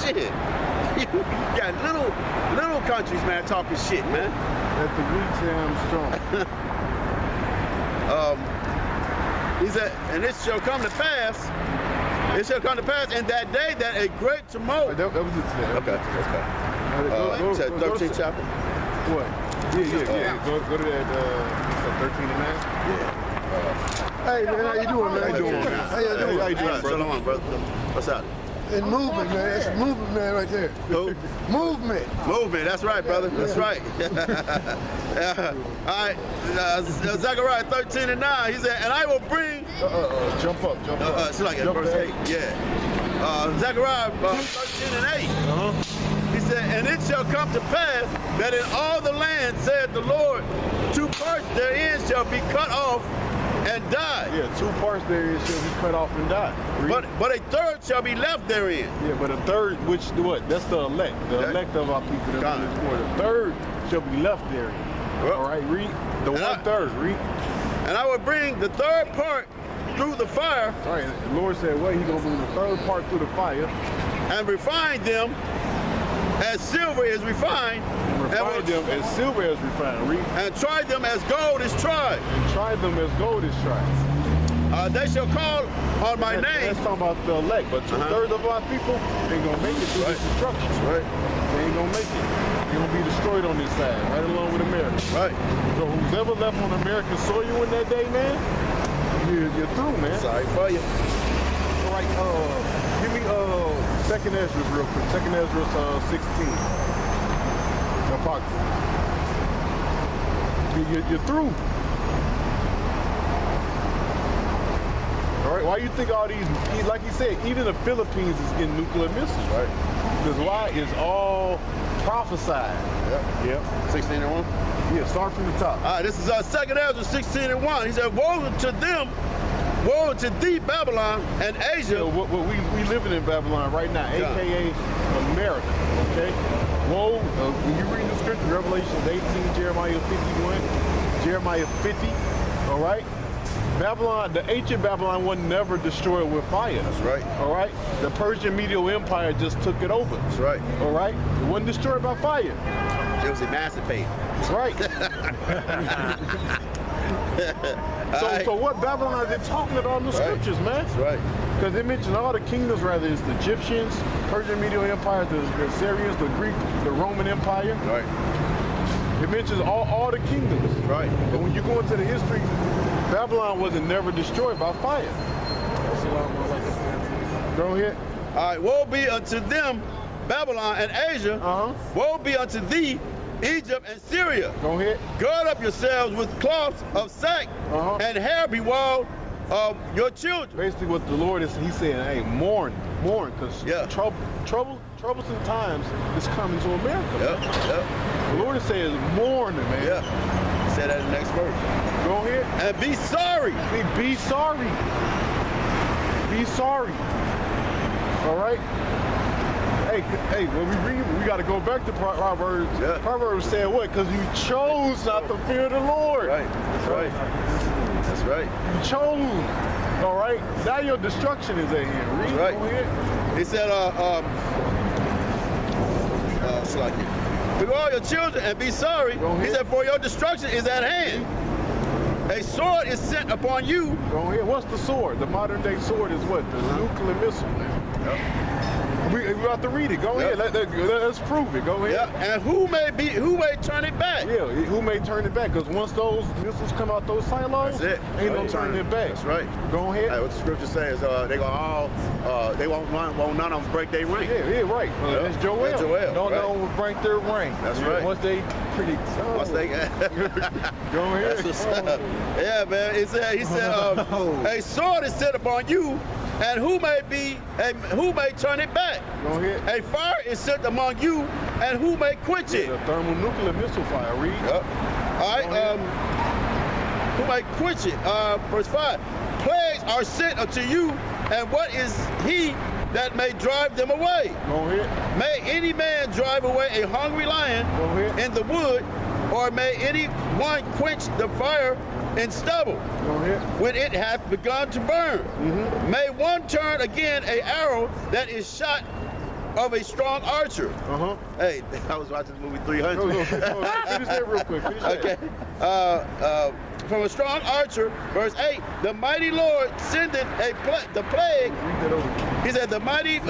Shit. You got little countries, man, talking shit, man. Let the weak say I'm strong. He said, and it shall come to pass. It shall come to pass in that day that a great tumult. That was it today. Okay. You said 13th chapter? What? Yeah. Go to that 13 and 9. Hey man, how you doing, man? How you doing, man? How you doing? How you doing, brother? Shalom, brother. What's up? And movement, man. That's movement, man, right there. Who? Movement. Movement, that's right, brother. That's right. All right, Zechariah 13 and 9, he said, and I will bring... Jump up. It's like at verse 8, yeah. Zechariah 13 and 8. He said, and it shall come to pass that in all the land, said the Lord, 2 parts therein shall be cut off and die. Yeah, 2 parts therein shall be cut off and die. But a third shall be left therein. Yeah, but a third, which what? That's the elect. The elect of our people that are in this war. The third shall be left therein. All right, read. The 1/3, read. And I will bring the third part through the fire. All right, the Lord said, well, he's going to bring the third part through the fire. And refine them as silver is refined. Refine them as silver is refined. Read. And try them as gold is tried. And try them as gold is tried. They shall call on my name. That's talking about the elect, but 2/3 of our people ain't going to make it through this destruction. Right. They ain't going to make it. They're going to be destroyed on this side, right along with America. Right. So who's ever left on American soil in that day, man, you're through, man. Sorry for you. All right, give me 2nd Ezra real quick. 2nd Ezra 16. Apocrypha. You're through. All right, why you think all these, like you said, even the Philippines is getting nuclear missiles, right? Because why? It's all prophesied. Yep. 16 and 1? Yeah, start from the top. All right, this is 2nd Ezra 16 and 1. He said, woe to them, woe to thee, Babylon, and Asia. You know, we living in Babylon right now, a.k.a. America, okay? Woe, when you read the scripture, Revelation 18, Jeremiah 51, Jeremiah 50, all right? Babylon, the ancient Babylon was never destroyed with fire. That's right. All right? The Persian Medial Empire just took it over. That's right. All right? It wasn't destroyed by fire. It was emancipated. That's right. So what Babylon is talking about in the scriptures, man? That's right. Because they mention all the kingdoms, rather it's the Egyptians, Persian Medial Empire, the Assyrians, the Greek, the Roman Empire. Right. It mentions all the kingdoms. Right. But when you go into the history, Babylon wasn't never destroyed by fire. Go ahead. All right, woe be unto them, Babylon and Asia. Woe be unto thee, Egypt and Syria. Go ahead. Gird up yourselves with cloths of sack and hair bewalled of your children. Basically what the Lord is, he's saying, hey, mourn, because troublesome times is coming to America. Yep. The Lord is saying, mourn, man. Yeah. Say that in the next verse. Go ahead. And be sorry. Be sorry. Be sorry. All right? Hey, when we read, we got to go back to Proverbs. Yeah. Proverbs said what? Because you chose not to fear the Lord. Right. That's right. That's right. You chose. All right? Now your destruction is at hand. Read. That's right. Go ahead. He said, for all your children and be sorry. He said, for your destruction is at hand. A sword is sent upon you. Go ahead. What's the sword? The modern day sword is what? The nuclear missile. Yep. We have to read it. Go ahead. Let's prove it. Go ahead. Yeah. And who may turn it back? Yeah. Who may turn it back? Because once those missiles come out those silos, ain't no turning it back. That's right. Go ahead. Hey, what the scripture says, they won't none of them break their ring. Yeah, right. That's Joel. That's Joel. None of them will break their ring. That's right. Once they pretty. Once they go ahead. That's what's up. Yeah, man. He said, a sword is set upon you. And who may turn it back? Go ahead. A fire is set among you, and who may quench it? The thermonuclear missile fire. Read. Yep. All right. Who may quench it? Verse 5. Plagues are sent unto you, and what is he that may drive them away? Go ahead. May any man drive away a hungry lion in the wood, or may any one quench the fire in stubble when it hath begun to burn. May one turn again a arrow that is shot of a strong archer. Hey, I was watching the movie 300. Finish that real quick. Finish that. Okay. From a strong archer, verse 8, the mighty Lord sendeth the plague. Read that over. He said, the mighty,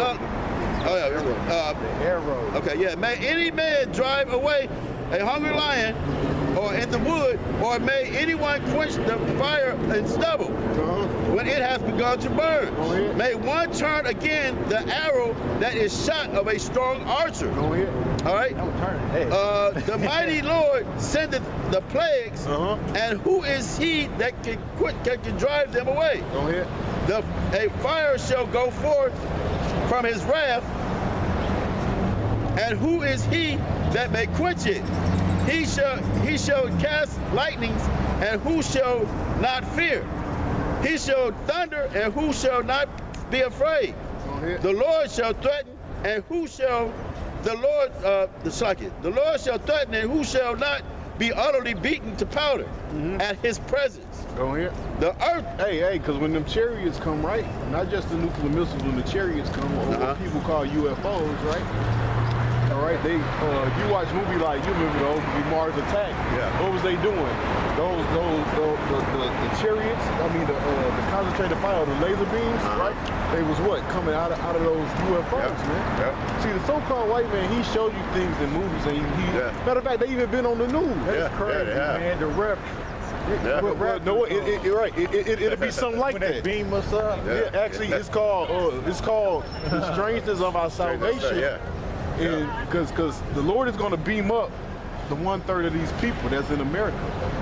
Arrow. okay, yeah. May any man drive away a hungry lion or in the wood, or may anyone quench the fire and stubble when it has begun to burn. May one turn again the arrow that is shot of a strong archer. Go ahead. All right. The mighty Lord sendeth the plagues, and who is he that can drive them away? Go ahead. A fire shall go forth from his wrath, and who is he that may quench it? He shall cast lightnings, and who shall not fear? He shall thunder, and who shall not be afraid? The Lord shall threaten, and who shall the Lord shall threaten, and who shall not be utterly beaten to powder at his presence? Go ahead. The earth. Hey, because when them chariots come, right? Not just the nuclear missiles, when the chariots come, or what people call UFOs, right? All right, if you watch a movie like, you remember the old movie Mars Attack. Yeah. What was they doing? The chariots, I mean the concentrated fire, the laser beams, right? They was what? Coming out of those UFOs, man. Yep. See, the so-called white man, he showed you things in movies, and matter of fact, they even been on the news. That's crazy, man. The rep. It'll be something like that. They beam us up. Yeah, actually, it's called the strangeness of our salvation. Because the Lord is going to beam up the 1/3 of these people that's in America.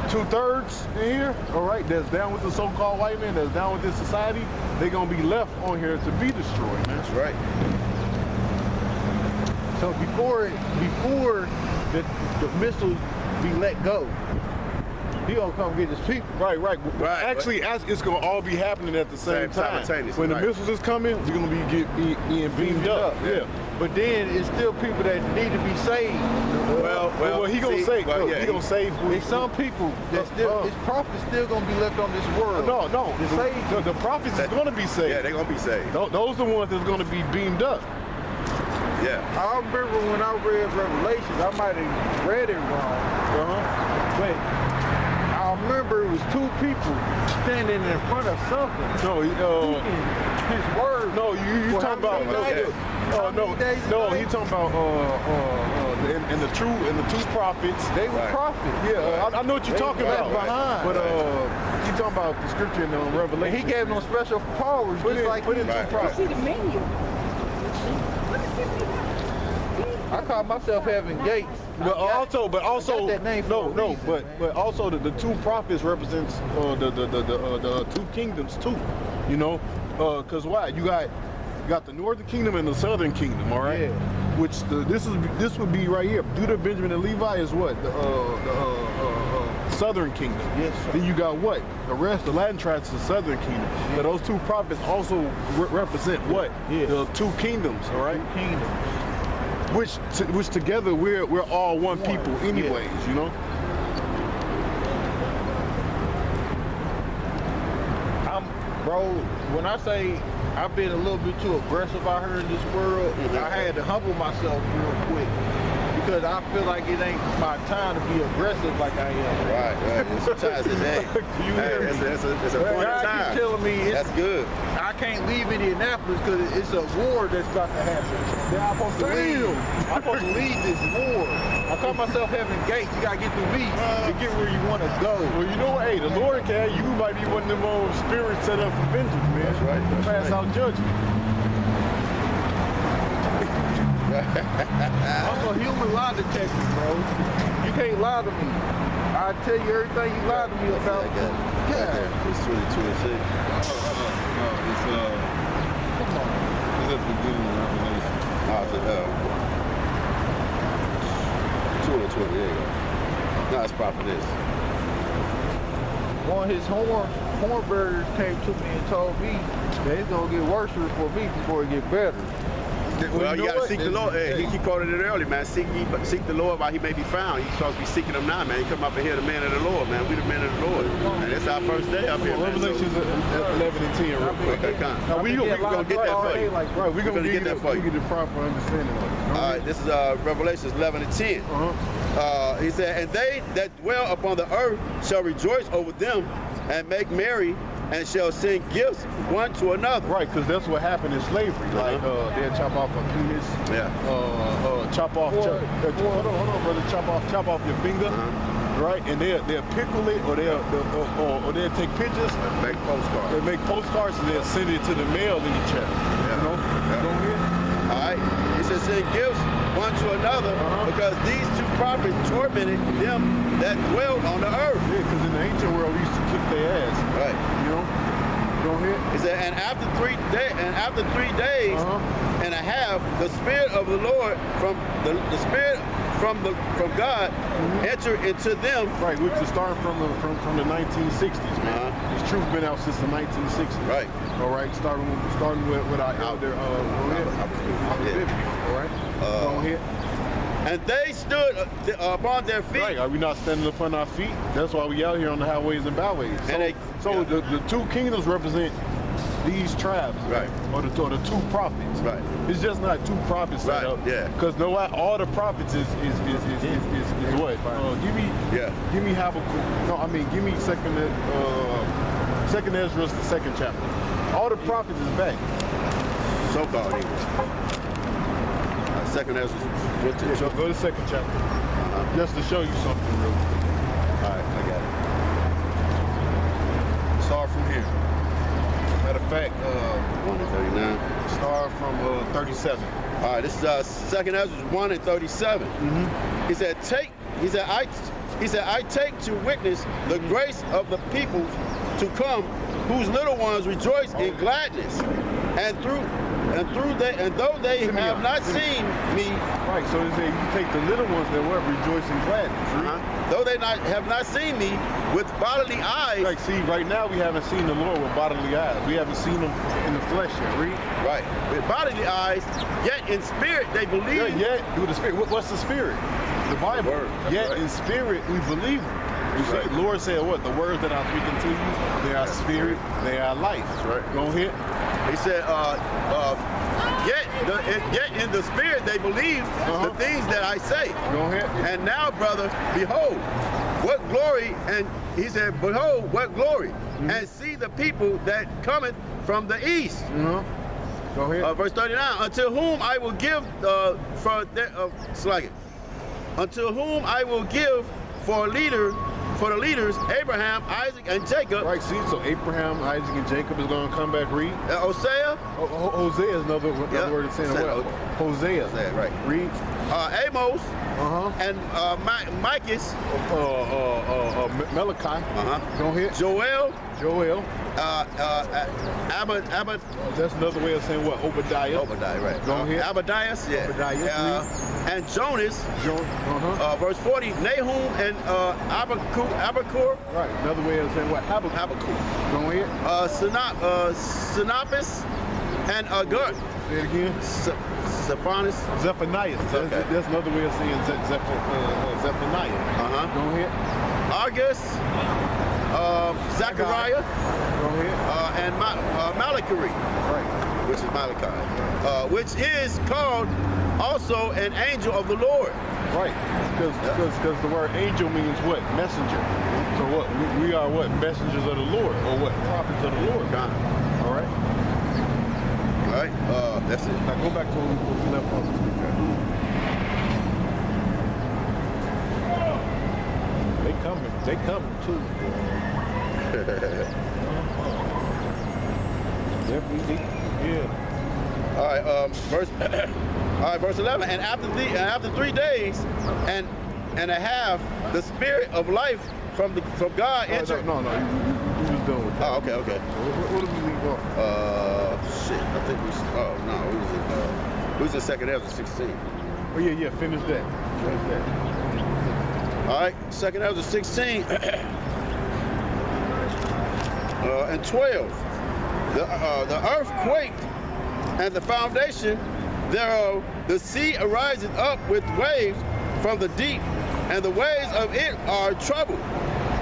2/3 in here, all right, that's down with the so-called white man, that's down with this society, they're going to be left on here to be destroyed, man. That's right. So before the missiles be let go, he gonna come get his people. Right. Actually, it's going to all be happening at the same time. When the missiles is coming, we're going to be being beamed up. Yeah. But then it's still people that need to be saved. Well, he gonna save. He gonna save. There's some people that still, his prophets still gonna be left on this world. No. The prophets is gonna be saved. Yeah, they're gonna be saved. Those are the ones that's gonna be beamed up. Yeah. I remember when I read Revelations, I might have read it wrong. But I remember it was two people standing in front of something. No, his word. No, you talking about. He talking about and the two prophets. They were prophets. Yeah, I know what you're talking about. Behind. But you talking about the scripture in Revelation. He gave them special powers, put just like two prophets. See the menu. I call myself having gates. But also, that name but also the two prophets represents the two kingdoms too. You know, because why? You got the northern kingdom and the southern kingdom. All right. Yeah. Which this would be right here. Judah, Benjamin, and Levi is what the southern kingdom. Yes, sir. Then you got what? The rest, the Latin tribes, the southern kingdom. Yeah. But those two prophets also represent what? Yeah. The two kingdoms. All right. Two kingdoms. Which together we're all one people anyways, you know? Bro, when I say I've been a little bit too aggressive out here in this world, I had to humble myself real quick. Because I feel like it ain't my time to be aggressive like I am. Right. Sometimes it ain't. You hear me? It's a point of God time. keeps telling me That's good. I can't leave Indianapolis because it's a war that's about to happen. Then I'm supposed to leave. I'm supposed to lead this war. I call myself having gates. You gotta get through me to get where you want to go. Well, you know what? Hey, the Lord can. You might be one of them old spirits set up for vengeance, man. That's right. Pass out judgment. I'm a human lie detector, bro. You can't lie to me. I tell you everything you lied to me about. It's 2026. Come on. It's at the beginning of Revelation. 2020, there you go. No, it's prophetess. One of his horn bearers came to me and told me that it's gonna get worse for me before it get better. Well, you know gotta what? seek the Lord. Hey, he quoted it early, man. Seek the Lord while he may be found. You're supposed to be seeking him now, man. You come up and hear the man of the Lord, man. We the men of the Lord. And it's our first day up here, man. Revelations 11 and 10 real quick. Okay, come. Now, we're gonna get that for you. Right, we're gonna get that for you. Get the proper understanding of it. All right, this is Revelations 11 and 10. He said, and they that dwell upon the earth shall rejoice over them and make merry and shall send gifts one to another. Right, because that's what happened in slavery. Like they'll chop off a penis. Yeah. Chop off. Hold on, brother. Chop off your finger. Right, and they'll pickle it, or they'll take pictures. Make postcards. They make postcards and they'll send it to the mail in each other. Yeah. You know. Yeah. Go ahead. All right. He said, send gifts one to another because these two prophets tormented them that dwelled on the earth. Yeah, because in the ancient world we used to kick their ass. Right. You know. Go ahead. He said, and after 3 days and a half, the Spirit of the Lord from the Spirit from God enter into them. Right, which is starting from the 1960s, man. This truth been out since the 1960s. Right. All right, starting with our elder. All right. Go ahead. And they stood upon their feet. Right, are we not standing upon our feet? That's why we out here on the highways and byways. So, the two kingdoms represent these tribes, right? Or the two prophets, right? It's just not two prophets set right. up, yeah. Because all the prophets is what? Give me Habakkuk. No, I mean give me Second Ezra, the second chapter. All the prophets is back. So called Second Ezra. Go to second chapter, just to show you something real quick. All right, I got it. Start from here. Matter of fact, 1:39. Start from 37. All right, this is Second Ezra 1:37. He said, I take to witness the grace of the people to come, whose little ones rejoice in gladness, and though they have not seen me. Right, so they say you take the little ones that were rejoice in gladness. Though they have not seen me with bodily eyes. Like, see, right now we haven't seen the Lord with bodily eyes. We haven't seen him in the flesh yet. Read. Right, with bodily eyes, yet in spirit they believe. Yeah, yet through the spirit. What's the spirit? The Bible. Yet in spirit we believe him. You see, the Lord said what? The words that I'm speaking to you, they are spirit, they are life. That's right. Go ahead. He said, yet in the spirit they believe the things that I say. Go ahead. And now, brother, behold, what glory, and he said, behold, what glory, and see the people that cometh from the east. Go ahead. Verse 39, unto whom I will give unto whom I will give for the leaders, Abraham, Isaac, and Jacob. Right, see, so Abraham, Isaac, and Jacob is going to come back. Read. Hosea. Hosea is another word that's saying what? Hosea. Right. Read. Amos. And Micah. Malachi. Go ahead. Joel. That's another way of saying what? Obadiah. Right. Go ahead. Obadiah. Yeah. Obadiah. And Jonas. Verse 40. Nahum and Habakkuk. Right. Another way of saying what? Habakkuk. Go ahead. Sinopis and Agur. Say it again. Zephaniah. Okay. That's another way of saying Zephaniah. Go ahead. August. Zechariah. Go ahead. And Malachi. Right. Which is Malachi. Which is called also an angel of the Lord. Right. Because the word angel means what? Messenger. So what? We are what? Messengers of the Lord, or what? Prophets of the Lord. God. All right. All right. That's it. Now go back to where we left off. They coming too. Definitely. Yeah. All right. Verse 11. And after 3 days and a half, the Spirit of life from God entered. No. You was done with that. Oh, okay. What did we leave off? Shit. I think we was in Second Ezra 16. Oh yeah. Finish that. All right. Second Ezra 16 and 12. The earth quaked, and the foundation thereof, the sea arises up with waves from the deep, and the waves of it are troubled,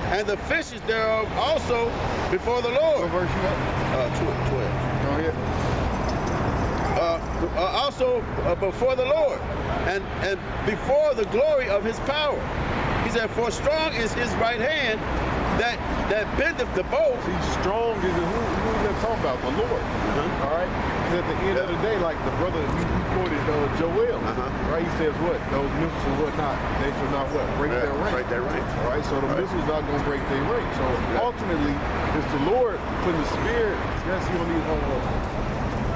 and the fishes thereof also before the Lord. What verse you at? 12. Go ahead. Also before the Lord, and before the glory of his power. He said, for strong is his right hand that bendeth the bow. See, strong is who is that talking about? The Lord. All right? Because at the end of the day, like the brother, you quoted Joel, right? He says what? Those missiles and whatnot, they shall not what? Break their ranks. Break their ranks. All right? So the missiles not going to break their ranks. So ultimately, it's the Lord putting the spirit, especially on these,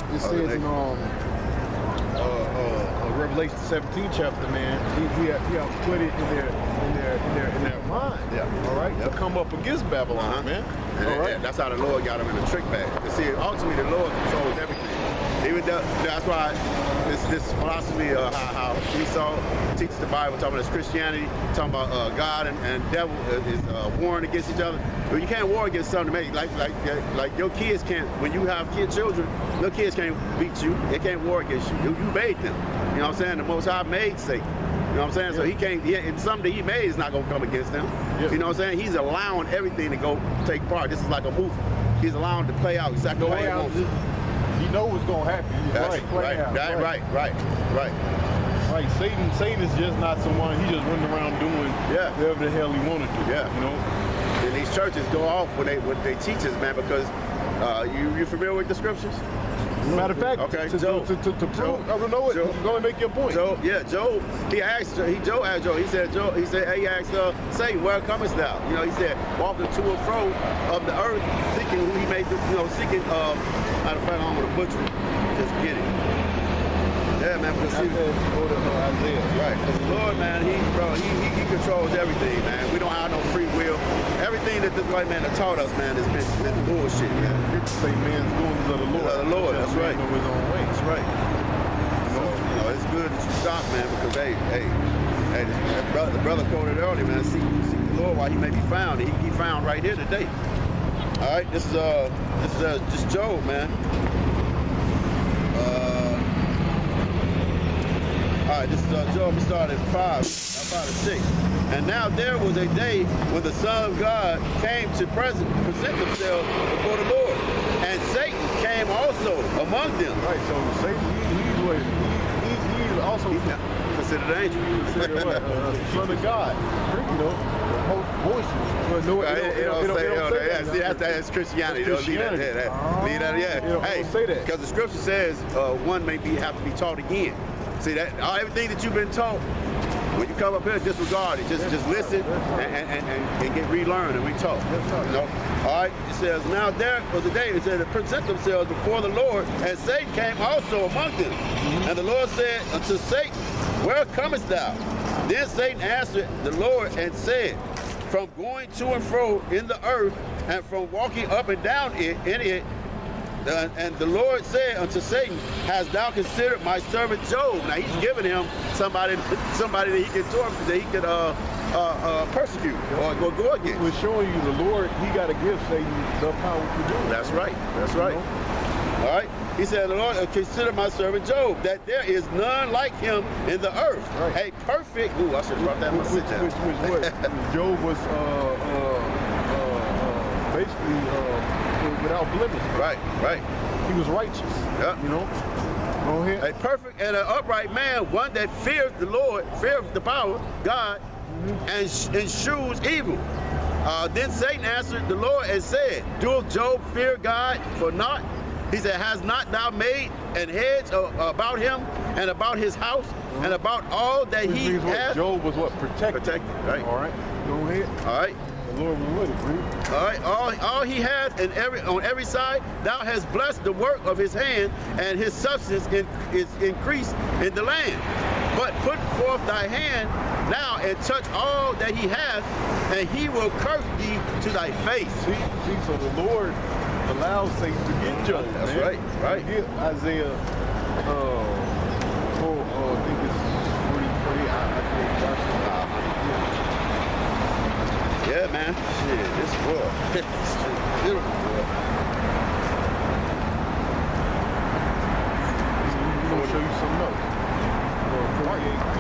it says in Revelation 17 chapter, man, he put it in their mind. Yeah. All right. To come up against Babylon, man. All right. That's how the Lord got him in a trick bag. You see, ultimately the Lord controls everything. Even though, that's why this philosophy of how Esau teaches the Bible, talking about this Christianity, talking about God and devil is warring against each other. But you can't war against something to make like your kids can't. When you have children, your kids can't beat you. They can't war against you. You made them. You know what I'm saying? The Most High made Satan. You know what I'm saying? So he can't. And something that he made is not gonna come against them. You know what I'm saying? He's allowing everything to go take part. This is like a movie. He's allowing it to play out exactly the way he wants it. You know what's gonna happen. Right. Satan is just not someone. He just running around doing whatever the hell he wanted to. You know. And these churches go off when they teach us, man, because you familiar with the scriptures? Matter of fact, okay. to prove, I don't know it. Go and make your point. Job, he asked Job. He said, he asked Satan, where comest thou? You know, he said, walking to and fro of the earth, seeking who he made, seeking. Matter of fact, I'm gonna butcher it. Just get it. Yeah, man. Because Isaiah. Right. Because the Lord, man, he controls everything, man. We don't have no free will. Everything that this white man has taught us, man, has been bullshit, man. People say man's doing is of the Lord. The Lord, that's right. Know his own way. That's right. So, it's good that you stop, man, because the brother quoted earlier, man, seek the Lord while he may be found. He found right here today. All right, this is just Job, man. All right, this is Job. We started at 5 to 6. And now there was a day when the Son of God came to present themselves before the Lord, and Satan came also among them. Right. So Satan, he's also considered an angel. Considered what? Son of God. You know, voices. See, that's Christianity. Leave that. Hey, say that because the scripture says one may have to be taught again. See that everything that you've been taught, when you come up here, disregard it. Just listen and get relearned and retaught. You know? All right. It says, now there was a day. It said to present themselves before the Lord, and Satan came also among them. And the Lord said unto Satan, where comest thou? Then Satan answered the Lord and said, from going to and fro in the earth, and from walking up and down in it. And the Lord said unto Satan, hast thou considered my servant Job? Now he's giving him somebody that he can torment, that he could persecute or go against. We're showing you the Lord. He got to give Satan the power to do it. That's right. That's right. You know? All right. He said, the Lord, consider my servant Job, that there is none like him in the earth. Right. A perfect. Ooh, I should have brought that in my sit down. Which Job was basically. Without blemish. Right. He was righteous. Yep. You know? Go ahead. A perfect and an upright man, one that fears the Lord, fears the power, God, and eschews evil. Then Satan answered the Lord and said, doeth Job fear God for naught? He said, has not thou made an hedge about him and about his house and about all that he has? Job was what? Protected, right. All right. Go ahead. All right. The Lord was with it, read. All right, all he has on every side, thou hast blessed the work of his hand, and his substance is increased in the land. But put forth thy hand now and touch all that he hath, and he will curse thee to thy face. See, so the Lord allows Satan to get Job. That's man. right. Get Isaiah, I think it's 43. I can't watch it. Yeah, man. Shit, this world. It's beautiful, bro. I'm gonna show you something else. right.